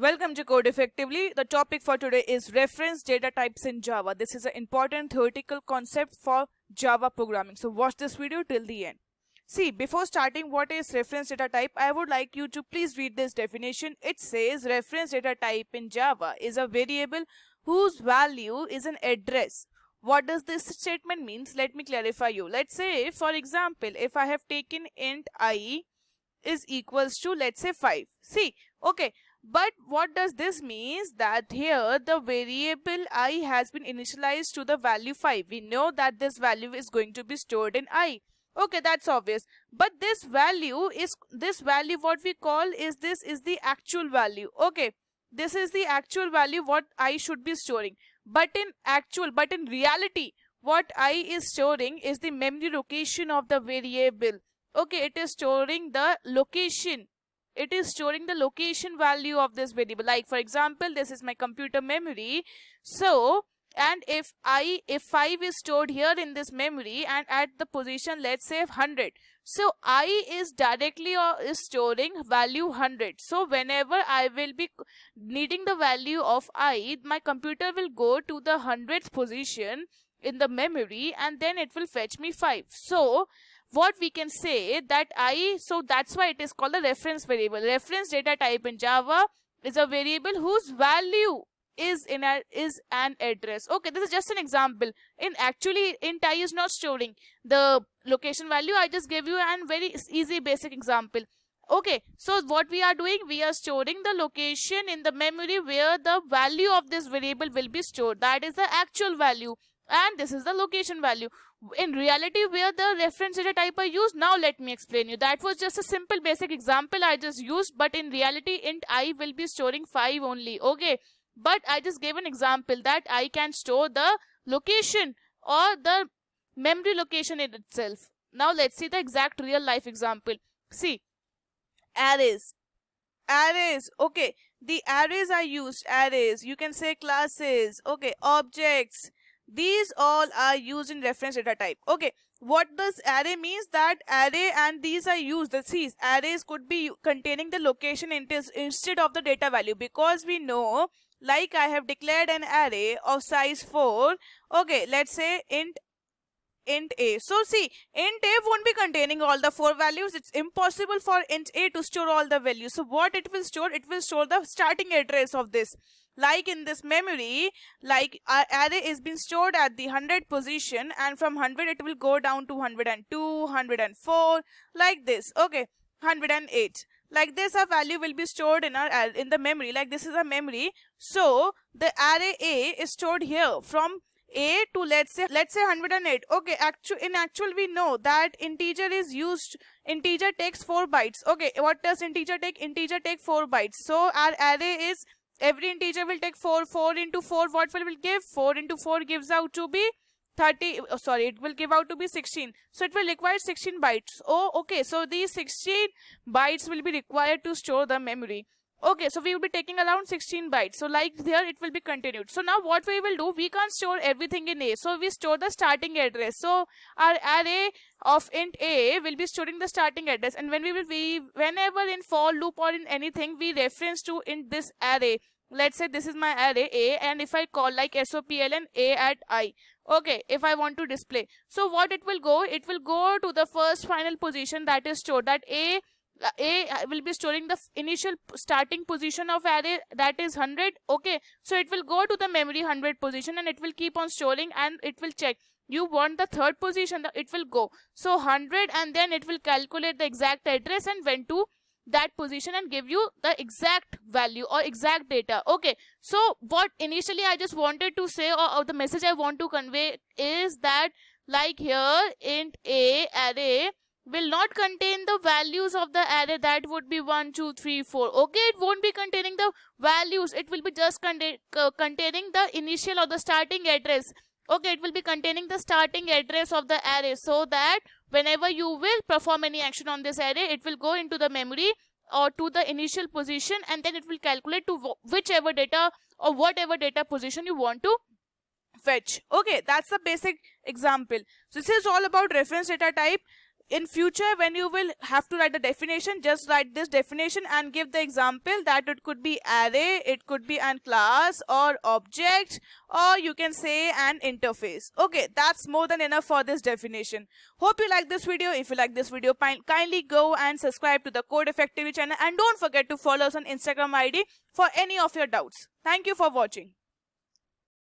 Welcome to Code Effectively. The topic for today is reference data types in Java. This is an important theoretical concept for Java programming. So watch this video till the end. See, before starting what is reference data type, I would like you to please read this definition. It says reference data type in Java is a variable whose value is an address. What does this statement means? Let me clarify you. Let's say, for example, if I have taken int I is equals to, let's say, 5. See, okay. But what does this means? That here the variable I has been initialized to the value 5. We know that this value is going to be stored in I. Okay, that's obvious. But this value what we call is the actual value. Okay, this is the actual value what I should be storing. But in reality, what I is storing is the memory location of the variable. Okay, it is storing the location. It is storing the location value of this variable. Like, for example, this is my computer memory. So, and if 5 is stored here in this memory and at the position, let's say 100. So, I is directly is storing value 100. So, whenever I will be needing the value of I, my computer will go to the 100th position in the memory and then it will fetch me 5. So, what we can say that so that's why it is called a reference variable. Reference data type in Java is a variable whose value is an address. Okay, this is just an example. Actually int I is not storing the location value. I just gave you a very easy basic example. Okay, so what we are doing, we are storing the location in the memory where the value of this variable will be stored. That is the actual value. And this is the location value. In reality, where the reference data type I used, now let me explain you. That was just a simple basic example I just used, but in reality, int I will be storing 5 only. Okay, but I just gave an example that I can store the location or the memory location in itself. Now let's see the exact real life example. See, arrays. Okay, the arrays are used. Arrays, you can say classes. Okay, objects. These all are used in reference data type. Okay, what does array means? That array and these are used. See, arrays could be containing the location instead of the data value, because we know, like I have declared an array of size 4. Okay, let's say int A. So see, int A won't be containing all the 4 values. It's impossible for int A to store all the values. So what it will store? It will store the starting address of this. Like in this memory, like our array is being stored at the 100 position, and from 100 it will go down to 102, 104, like this. Okay, 108. Like this, a value will be stored in the memory. Like this is a memory. So the array A is stored here from A to let's say 108. Okay, in actual we know that integer is used. Integer takes 4 bytes. Okay, what does integer take? Integer take 4 bytes. So our array is, every integer will take 4. 4 into 4, what will give? 4 into 4 gives out to be 30. Sorry, it will give out to be 16. So it will require 16 bytes. Oh, okay. So these 16 bytes will be required to store the memory. Okay, so we will be taking around 16 bytes. So like there, it will be continued. So now what we will do, we can't store everything in A. So we store the starting address. So our array of int A will be storing the starting address. And when whenever in for loop or in anything, we reference to in this array. Let's say this is my array A, and if I call like sopln A at I. Okay, if I want to display. So what it will go? It will go to the first final position that is stored. That A will be storing the initial starting position of array, that is 100. Okay, so it will go to the memory 100 position and it will keep on storing, and it will check. You want the third position, it will go. So 100, and then it will calculate the exact address and went to that position and give you the exact value or exact data. Okay, so what initially I just wanted to say, or the message I want to convey is that, like here int A array will not contain the values of the array, that would be 1, 2, 3, 4. Okay, it won't be containing the values. It will be just containing the initial or the starting address. Okay, it will be containing the starting address of the array, so that whenever you will perform any action on this array, it will go into the memory or to the initial position, and then it will calculate to whichever data or whatever data position you want to fetch. Okay, that's the basic example. So this is all about reference data type. in future when you will have to write the definition, just write this definition and give the example that it could be array, it could be an class or object, or you can say an interface. Okay, that's more than enough for this definition. Hope you like this video. If you like this video, kindly go and subscribe to the Code Effectively channel, and don't forget to follow us on Instagram ID for any of your doubts. Thank you for watching.